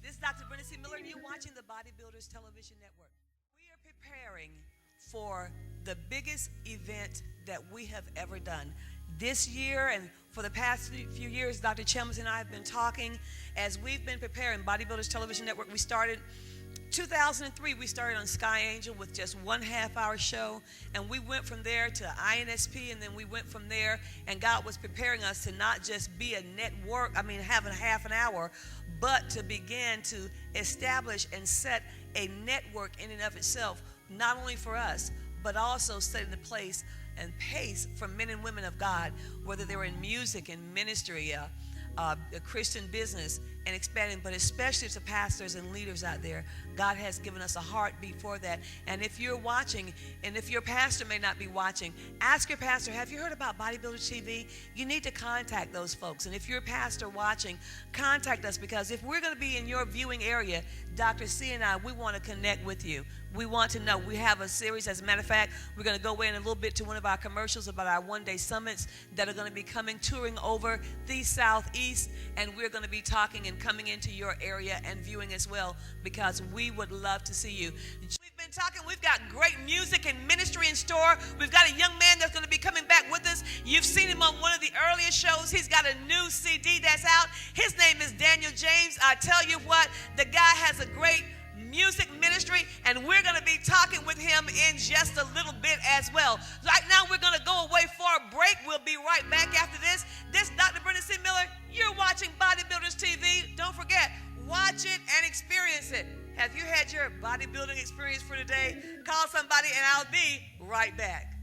This is Dr. Brenda C. Miller, and you're watching the Bodybuilders Television Network. We are preparing for the biggest event that we have ever done. This year and for the past few years, Dr. Chalmers and I have been talking as we've been preparing Bodybuilders Television Network. We started 2003, we started on Sky Angel with just 1.5 hour show, and we went from there to INSP, and then we went from there, and God was preparing us to not just be a network, having half an hour, but to begin to establish and set a network in and of itself, not only for us, but also setting the place and pace for men and women of God, whether they were in music and ministry, a Christian business, and expanding, but especially to pastors and leaders out there. God has given us a heartbeat for that. And if you're watching, and if your pastor may not be watching, ask your pastor, have you heard about Bodybuilders TV? You need to contact those folks. And if you're a pastor watching, contact us, because if we're going to be in your viewing area, Dr. C and I, we want to connect with you. We want to know. We have a series, as a matter of fact, we're going to go in a little bit to one of our commercials about our one-day summits that are going to be touring over the Southeast, and we're going to be talking and coming into your area and viewing as well, because we would love to see you. We've been talking, we've got great music and ministry in store. We've got a young man that's going to be coming back with us. You've seen him on one of the earlier shows. He's got a new CD that's out. His name is Daniel James. I tell you what, the guy has a great music ministry, and we're going to be talking with him in just a little bit as well. Right now, we're going to go away for a break. We'll be right back after this. This is Dr. Brenda C. Miller. You're watching Bodybuilders TV. Don't forget, watch it and experience it. Have you had your bodybuilding experience for today? Call somebody, and I'll be right back.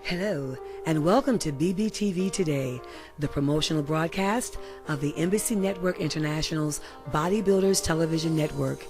Hello, and welcome to BBTV Today, the promotional broadcast of the Embassy Network International's Bodybuilders Television Network.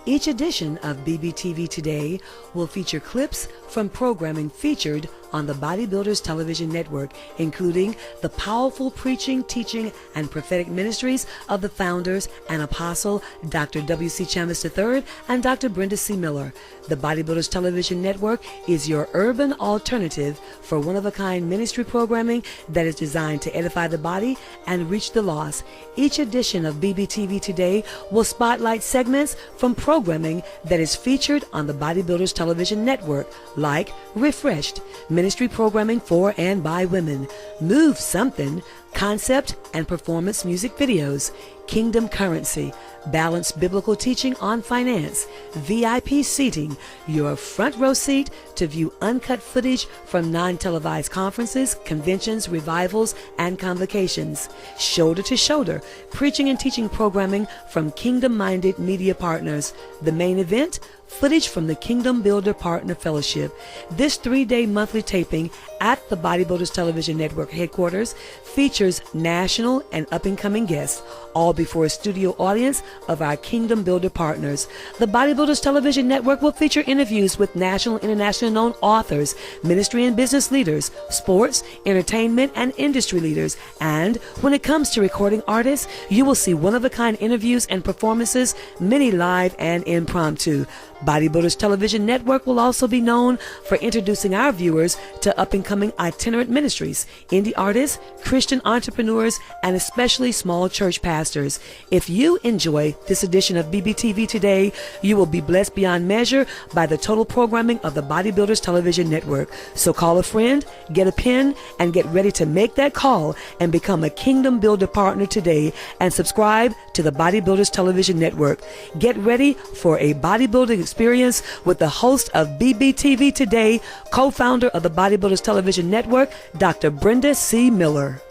Each edition of BBTV Today will feature clips from programming featured on the Bodybuilders Television Network, including the powerful preaching, teaching, and prophetic ministries of the founders and apostle Dr. W.C. Chalmers III and Dr. Brenda C. Miller. The Bodybuilders Television Network is your urban alternative for one-of-a-kind ministry programming that is designed to edify the body and reach the lost. Each edition of BBTV Today will spotlight segments from programming that is featured on the Bodybuilders Television Network, like Refreshed, ministry programming for and by women, Move Something, concept and performance music videos, Kingdom Currency, balanced biblical teaching on finance, VIP seating, your front row seat to view uncut footage from non-televised conferences, conventions, revivals, and convocations, shoulder to shoulder, preaching and teaching programming from kingdom-minded media partners. The main event, footage from the Kingdom Builder Partner Fellowship. This 3-day monthly taping at the Bodybuilders Television Network headquarters features national and up-and-coming guests, all before a studio audience of our Kingdom Builder partners. The Bodybuilders Television Network will feature interviews with national and international known authors, ministry and business leaders, sports, entertainment, and industry leaders. And when it comes to recording artists, you will see one-of-a-kind interviews and performances, many live and impromptu. Bodybuilders Television Network will also be known for introducing our viewers to up-and-coming itinerant ministries, indie artists, Christian entrepreneurs, and especially small church pastors. If you enjoy this edition of BBTV Today, you will be blessed beyond measure by the total programming of the Bodybuilders Television Network. So call a friend, get a pen, and get ready to make that call and become a Kingdom Builder partner today and subscribe to the Bodybuilders Television Network. Get ready for a bodybuilding experience with the host of BBTV Today, co-founder of the Bodybuilders Television Network, Dr. Brenda C. Miller.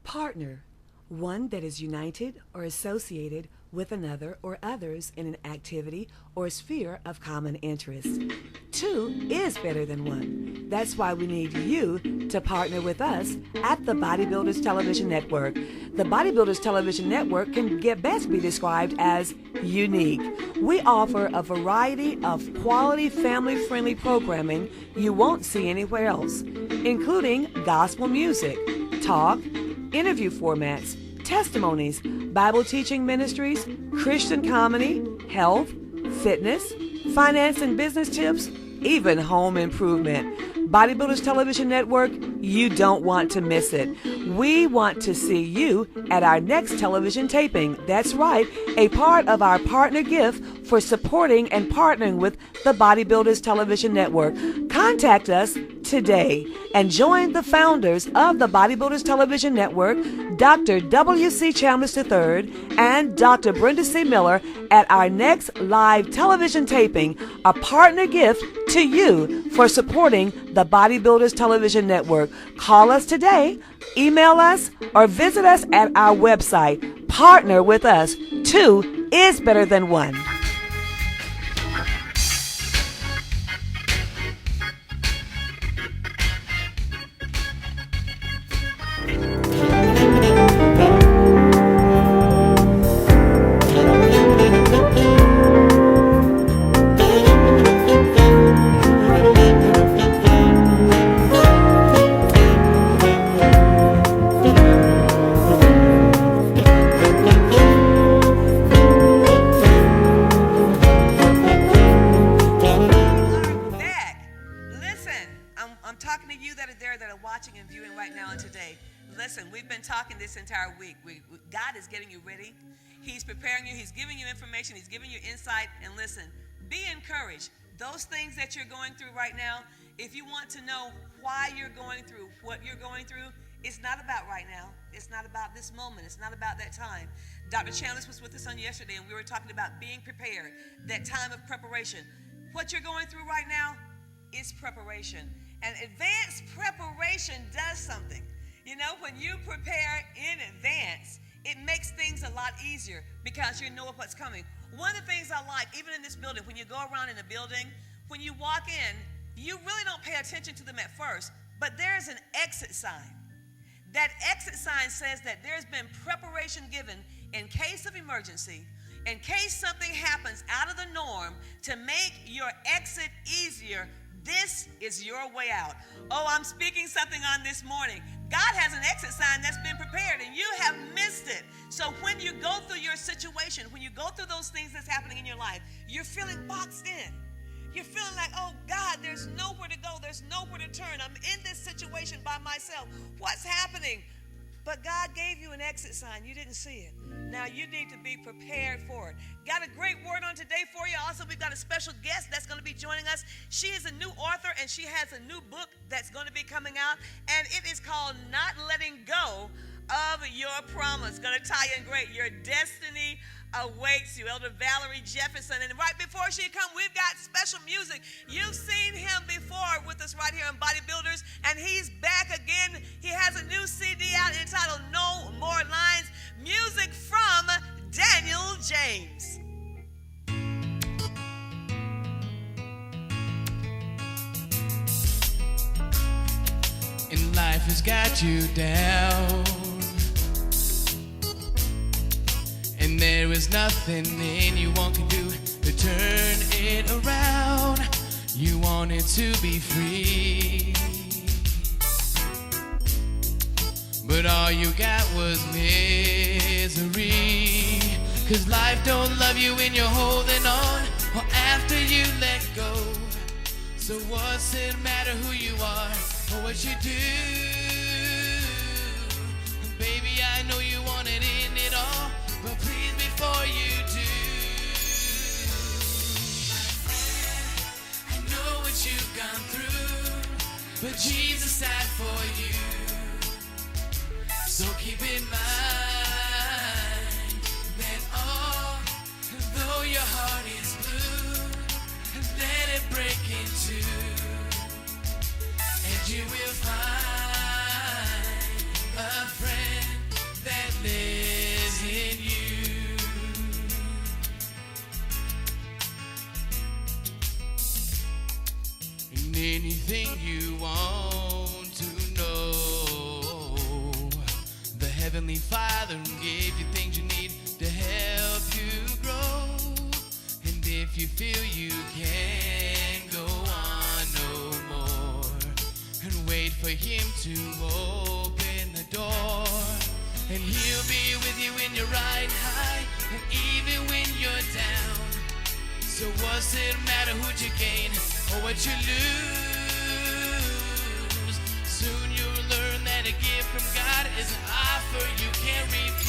Partner, one that is united or associated with another or others in an activity or sphere of common interest. Two is better than one. That's why we need you to partner with us at the Bodybuilders Television Network. The Bodybuilders Television Network can best be described as unique. We offer a variety of quality family-friendly programming you won't see anywhere else, including gospel music, talk, interview formats, testimonies, Bible teaching ministries, Christian comedy, health, fitness, finance and business tips, even home improvement. Bodybuilders Television Network, you don't want to miss it. We want to see you at our next television taping. That's right, a part of our partner gift for supporting and partnering with the Bodybuilders Television Network. Contact us today and join the founders of the Bodybuilders Television Network, Dr. W.C. Chambliss III and Dr. Brenda C. Miller, at our next live television taping, a partner gift to you for supporting the Bodybuilders Television Network. Call us today, email us, or visit us at our website. Partner with us. 2 is better than 1. Listen, we've been talking this entire week. God is getting you ready. He's preparing you. He's giving you information. He's giving you insight. And listen, be encouraged. Those things that you're going through right now, if you want to know why you're going through what you're going through, it's not about right now. It's not about this moment. It's not about that time. Dr. Chambliss was with us on yesterday, and we were talking about being prepared, that time of preparation. What you're going through right now is preparation. And advanced preparation does something. You know, when you prepare in advance, it makes things a lot easier because you know what's coming. One of the things I like, even in this building, when you go around in a building, when you walk in, you really don't pay attention to them at first, but there's an exit sign. That exit sign says that there's been preparation given in case of emergency, in case something happens out of the norm to make your exit easier. This is your way out. Oh, I'm speaking something on this morning. God has an exit sign that's been prepared, and you have missed it. So when you go through your situation, when you go through those things that's happening in your life, you're feeling boxed in. You're feeling like, oh, God, there's nowhere to go. There's nowhere to turn. I'm in this situation by myself. What's happening? But God gave you an exit sign. You didn't see it. Now you need to be prepared for it. Got a great word on today for you. Also, we've got a special guest that's going to be joining us. She is a new author, and she has a new book that's going to be coming out, and it is called Not Letting Go of Your Promise. Going to tie in great. Your destiny awaits you. Elder Valerie Jefferson. And right before she comes, we've got special music. You've seen him before with us right here on Bodybuilders, and he's back again. He has a new CD out entitled No More Lines. Music from Daniel James. And life has got you down, and there is nothing anyone can do to turn it around. You wanted to be free, but all you got was misery. 'Cause life don't love you when you're holding on, or after you let go. So what's it matter who you are or what you do? Baby, I know you want it in it all, but please before you do, I know what you've gone through, but Jesus died for you. So keep in mind that although your heart is blue, let it break in two, and you will find a friend that lives in you. And anything you want to know, the Heavenly Father gave you things you need to help you grow. And if you feel you can't go on no more, and wait for Him to open the door, and He'll be with you when you're riding high, and even when you're down. So what's it matter who'd you gain or what you lose? that a gift from God is an offer you can't refuse.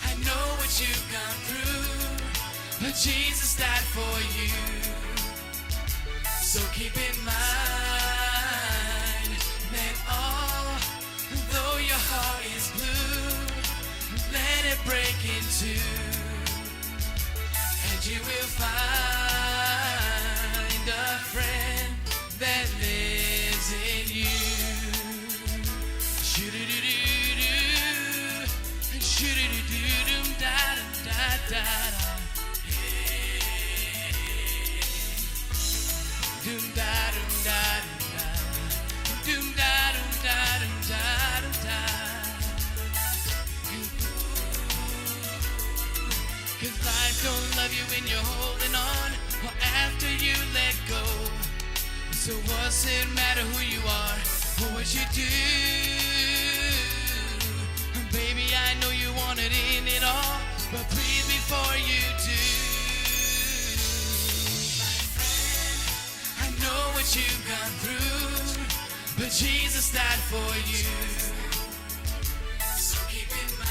I know what you've gone through, but Jesus died for you. So keep in mind that although your heart is blue, let it break in two, and you will find a friend that lives in you. Shoo-doo-doo-doo-doo, shoo-doo-doo-doo-doo, da-da-da-da-da. Doom da doom da doom da doom da doom da doom da. 'Cause life don't love you when you're holding on, or after you let go. So what's it matter who you are or what you do? Baby, I know you wanted in it all, but please before you do. Know what you've gone through, but Jesus died for you. So keep in mind,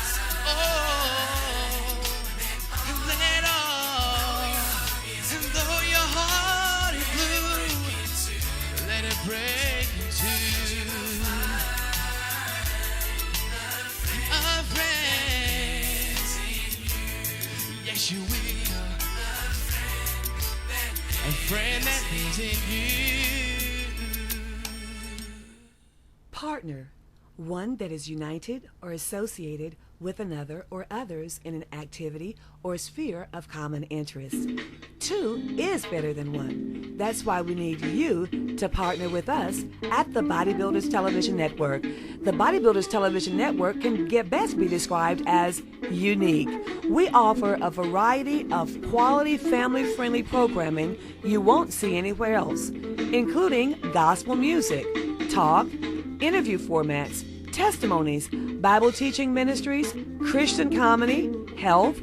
and let all, and though your heart is blue, let it break into a friend. Yes, you will. A friend that lives in you. Partner, one that is united or associated with another or others in an activity or sphere of common interest. Two is better than one. That's why we need you to partner with us at the Bodybuilders Television Network. The Bodybuilders Television Network can best be described as unique. We offer a variety of quality family-friendly programming you won't see anywhere else, including gospel music, talk, interview formats, testimonies, Bible teaching ministries, Christian comedy, health,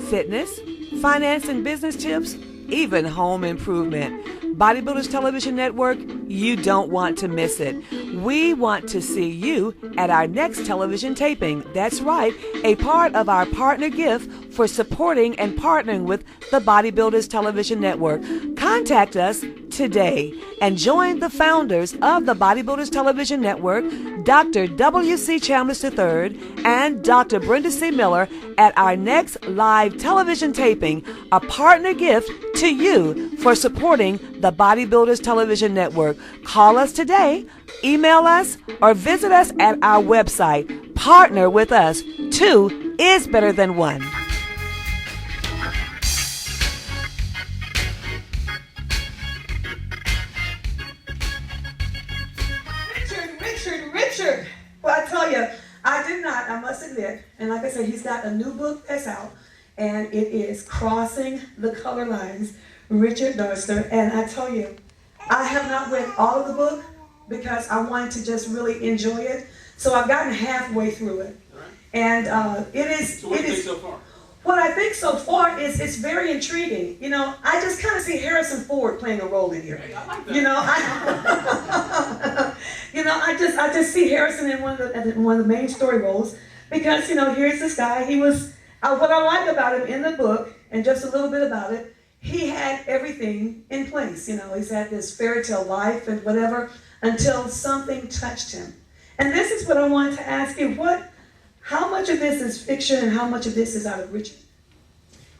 fitness, finance and business tips, even home improvement. Bodybuilders Television Network, you don't want to miss it. We want to see you at our next television taping. That's right, a part of our partner gift for supporting and partnering with the Bodybuilders Television Network. Contact us today and join the founders of the Bodybuilders Television Network, Dr. W.C. Chalmers III and Dr. Brenda C. Miller, at our next live television taping, a partner gift to you for supporting the Bodybuilders Television Network. Call us today, email us, or visit us at our website. Partner with us. Two is better than one. Richard. Well, I tell you, I must admit, and like I said, he's got a new book that's out, and it is Crossing the Color Lines, Richard Doster. And I tell you, I have not read all of the book because I wanted to just really enjoy it. So I've gotten halfway through it. Right. And it is... So what do you think so far? What I think so far is it's very intriguing. You know, I just kind of see Harrison Ford playing a role in here. Hey, I like that. You know, I just see Harrison in one of the main story roles because, you know, here's this guy. He was what I like about him in the book, and just a little bit about it, he had everything in place. You know, he's had this fairy tale life and whatever until something touched him. And this is what I wanted to ask you: how much of this is fiction and how much of this is out of Richard?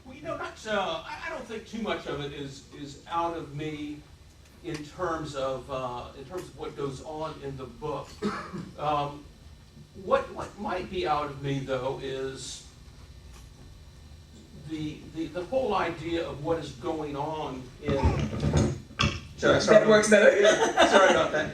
Well, you know, I don't think too much of it is out of me in terms of what goes on in the book. What might be out of me though is the whole idea of what is going on in. That works better. Yeah, sorry about that.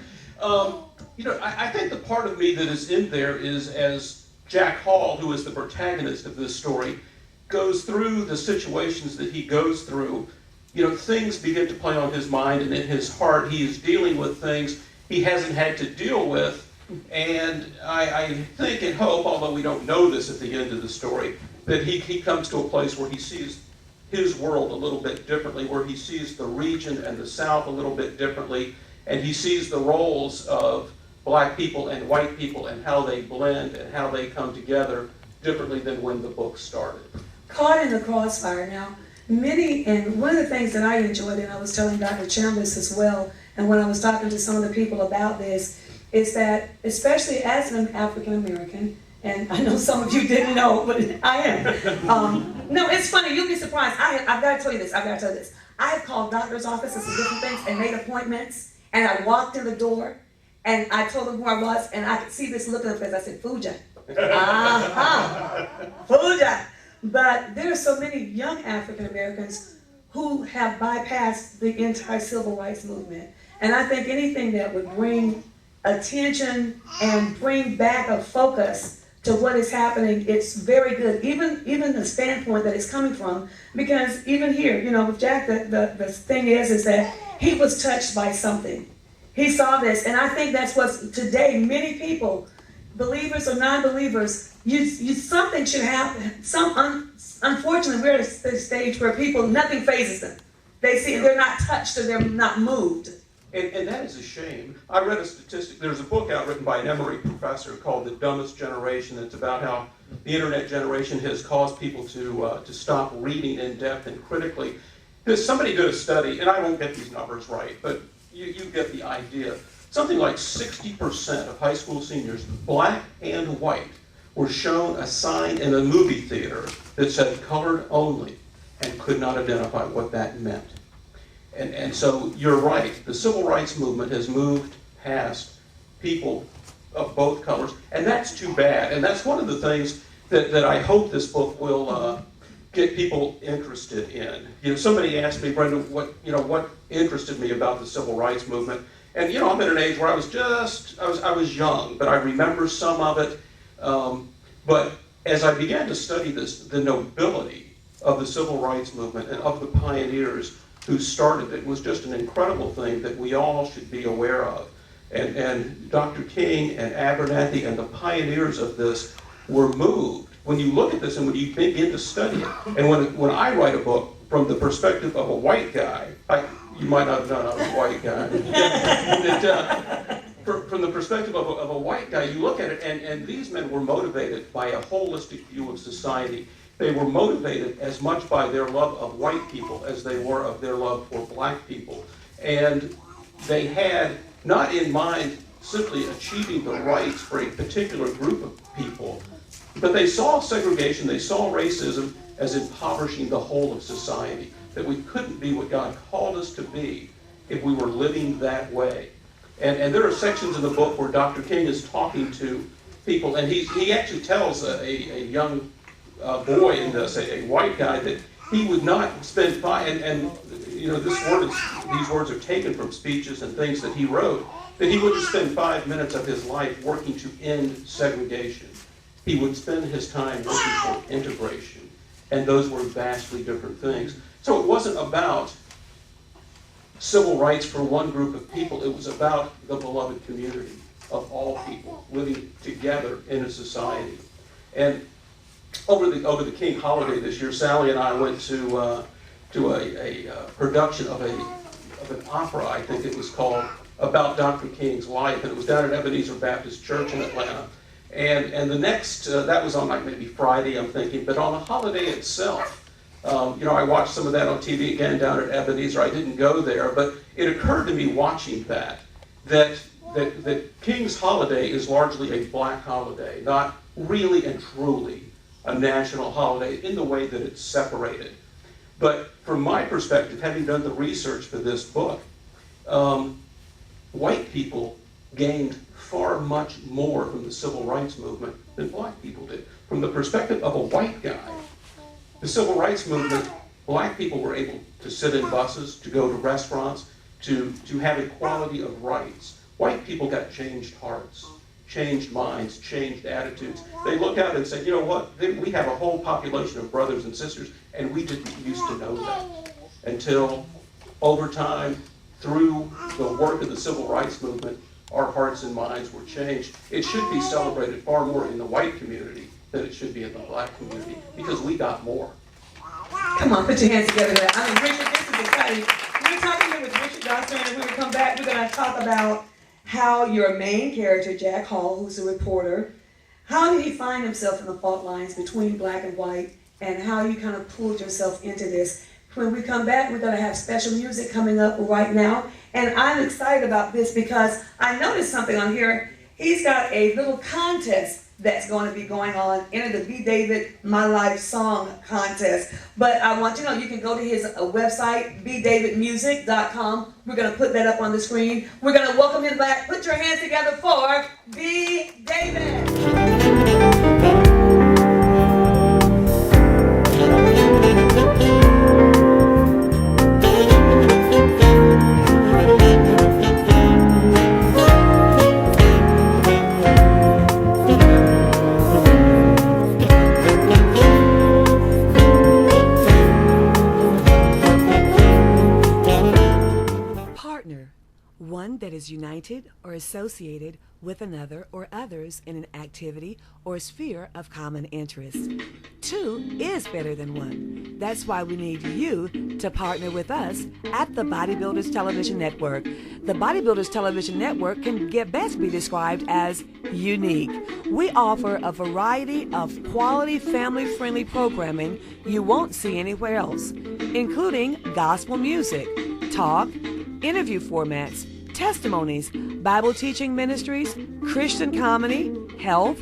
You know, I think the part of me that is in there is as Jack Hall, who is the protagonist of this story, goes through the situations that he goes through. You know, things begin to play on his mind and in his heart. He is dealing with things he hasn't had to deal with. And I think and hope, although we don't know this at the end of the story, that he comes to a place where he sees his world a little bit differently, where he sees the region and the South a little bit differently, and he sees the roles of black people and white people and how they blend and how they come together differently than when the book started. Caught in the crossfire. Now, and one of the things that I enjoyed, and I was telling Dr. Chambers as well, and when I was talking to some of the people about this, is that especially as an African American, and I know some of you didn't know, but I am. No, it's funny. You'll be surprised. I've got to tell you this. I have called doctor's offices and different things and made appointments, and I walked in the door, and I told them who I was, and I could see this look on their face. I said, Fuja. Fuja. But there are so many young African Americans who have bypassed the entire civil rights movement. And I think anything that would bring attention and bring back a focus to what is happening, it's very good. Even the standpoint that it's coming from, because even here, with Jack, the thing is that he was touched by something. He saw this, and I think that's what today many people, believers or non-believers, something should happen. Unfortunately, we're at a stage where nothing phases them. They see they're not touched or they're not moved. And that is a shame. I read a statistic. There's a book out written by an Emory professor called The Dumbest Generation. It's about how the internet generation has caused people to stop reading in depth and critically. Somebody did a study, and I won't get these numbers right, but you get the idea. Something like 60% of high school seniors, black and white, were shown a sign in a movie theater that said colored only and could not identify what that meant. And so you're right, the civil rights movement has moved past people of both colors, and that's too bad. And that's one of the things that I hope this book will get people interested in. Somebody asked me, Brenda, what interested me about the civil rights movement. And I'm at an age where I was young, but I remember some of it. But as I began to study this, the nobility of the civil rights movement and of the pioneers who started it was just an incredible thing that we all should be aware of. And Dr. King and Abernathy and the pioneers of this were moved. When you look at this and when you begin to study it, and when I write a book from the perspective of a white guy, you might not have known I was a white guy. From the perspective of a white guy, you look at it, and these men were motivated by a holistic view of society. They were motivated as much by their love of white people as they were of their love for black people. And they had not in mind simply achieving the rights for a particular group of people, but they saw segregation, they saw racism as impoverishing the whole of society, that we couldn't be what God called us to be if we were living that way. And there are sections in the book where Dr. King is talking to people, and he actually tells a young boy in this, a white guy, that he would not spend these words are taken from speeches and things that he wrote, that he wouldn't spend 5 minutes of his life working to end segregation. He would spend his time working for integration, and those were vastly different things. So it wasn't about civil rights for one group of people, it was about the beloved community of all people living together in a society. And over the King holiday this year, Sally and I went to a production of an opera, I think it was called, about Dr. King's life, and it was down at Ebenezer Baptist Church in Atlanta. And the next, that was on like maybe Friday, I'm thinking, but on the holiday itself, I watched some of that on TV again down at Ebenezer. I didn't go there, but it occurred to me watching that King's holiday is largely a black holiday, not really and truly a national holiday in the way that it's separated. But from my perspective, having done the research for this book, white people gained far much more from the civil rights movement than black people did. From the perspective of a white guy, the civil rights movement, black people were able to sit in buses, to go to restaurants, to have equality of rights. White people got changed hearts, changed minds, changed attitudes. They look out and say, you know what, we have a whole population of brothers and sisters, and we didn't used to know that. Until over time, through the work of the civil rights movement, our hearts and minds were changed. It should be celebrated far more in the white community than it should be in the black community, because we got more. Come on, put your hands together. I mean, Richard, this is exciting. We're talking here with Richard Doster, and when we come back, we're going to talk about how your main character, Jack Hall, who's a reporter, how did he find himself in the fault lines between black and white, and how you kind of pulled yourself into this. When we come back, we're going to have special music coming up right now, and I'm excited about this because I noticed something on here. He's got a little contest that's going to be going on, enter the Be David My Life Song Contest. But I want you to know you can go to his website, bedavidmusic.com. We're going to put that up on the screen. We're going to welcome him back. Put your hands together for Be David. One that is united or associated with another or others in an activity or sphere of common interest. Two is better than one. That's why we need you to partner with us at the Bodybuilders Television Network. The Bodybuilders Television Network can best be described as unique. We offer a variety of quality family-friendly programming you won't see anywhere else, including gospel music, talk, interview formats, testimonies, Bible teaching ministries, Christian comedy, health,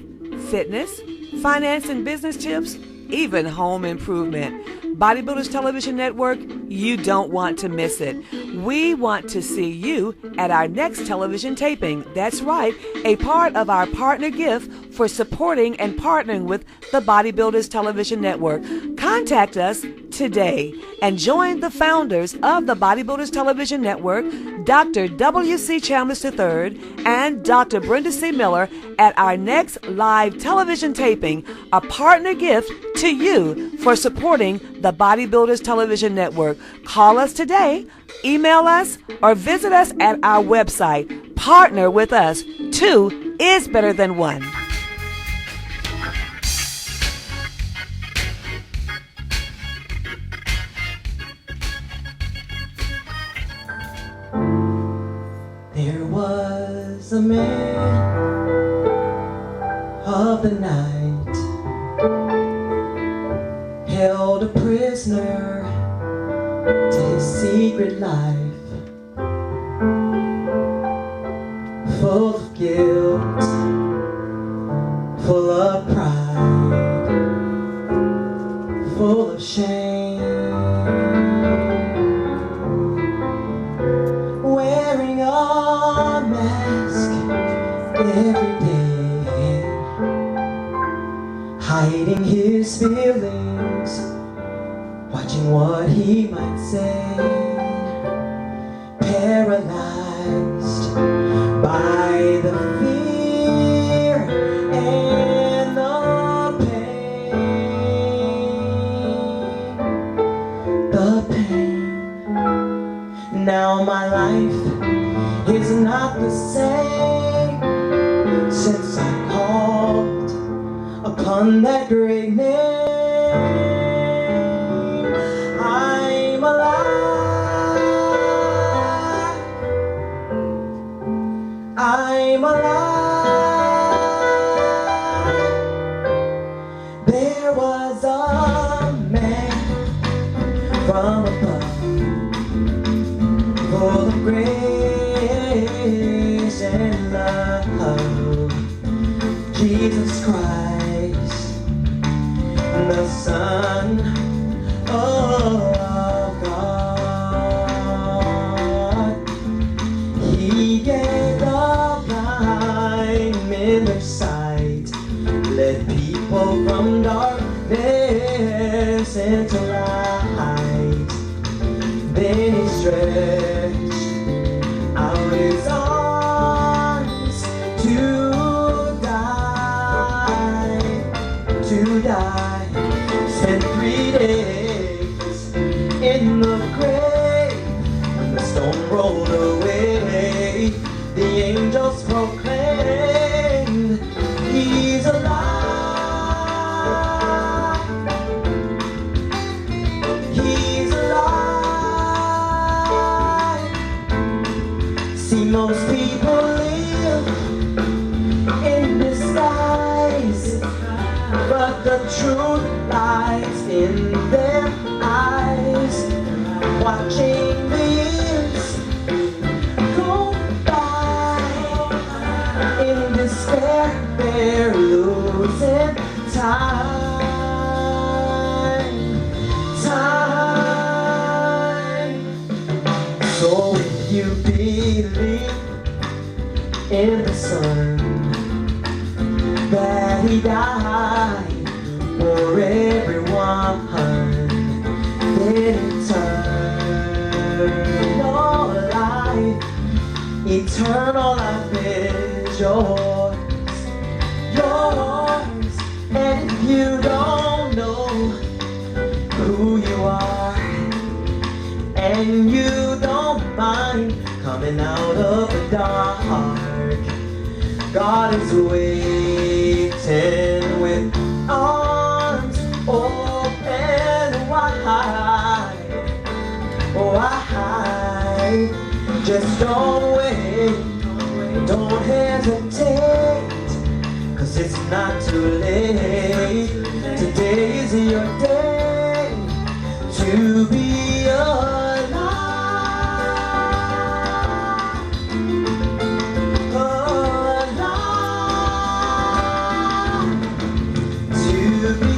fitness, finance and business tips, even home improvement. Bodybuilders Television Network, you don't want to miss it. We want to see you at our next television taping. That's right, a part of our partner gift for supporting and partnering with the Bodybuilders Television Network. Contact us today and join the founders of the Bodybuilders Television Network, Dr. W.C. Chambliss III and Dr. Brenda C. Miller, at our next live television taping, a partner gift to you for supporting the Bodybuilders Television Network. Call us today, email us, or visit us at our website. Partner with us. Two is better than one. There was a man of the night, held a prisoner to his secret life, full of guilt, full of pride, full of shame, wearing a mask every day, hiding his feelings, watching what he might say, paralyzed by the fear and the pain. Now my life is not the same since I called upon that great name. I'm alive. I'm alive. There was a man from above, full of grace and love, Jesus Christ, the Son of God. He gave the blind men their sight, led people from darkness into light. Then he stretched out his arms to die, spent 3 days in the grave. When the stone rolled away, the angels proclaimed, he's alive, he's alive. Most people live in disguise, but the truth lies in their eyes. Watching the years go by, in despair they're losing time. So if you believe in the Son, that He died for everyone, then eternal life is yours, yours. And if you don't know who you are, and you don't mind coming out of the dark, God is waiting with arms open wide, wide. Just don't wait, don't hesitate, 'cause it's not too late. Today is your day to be alive, alive, to be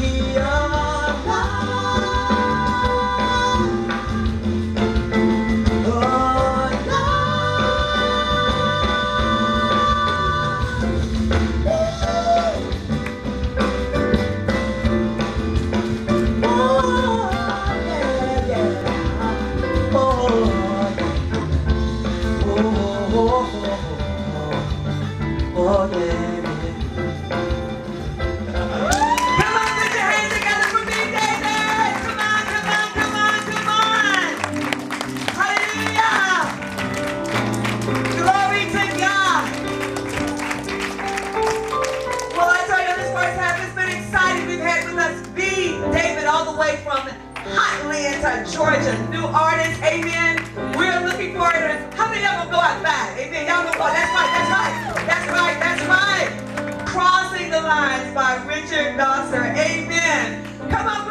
Georgia, new artist, amen. We're looking forward to it. How many of them go outside? Amen. Y'all go, that's right, that's right, that's right, that's right. Crossing the Lines by Richard Doster, amen. Come on.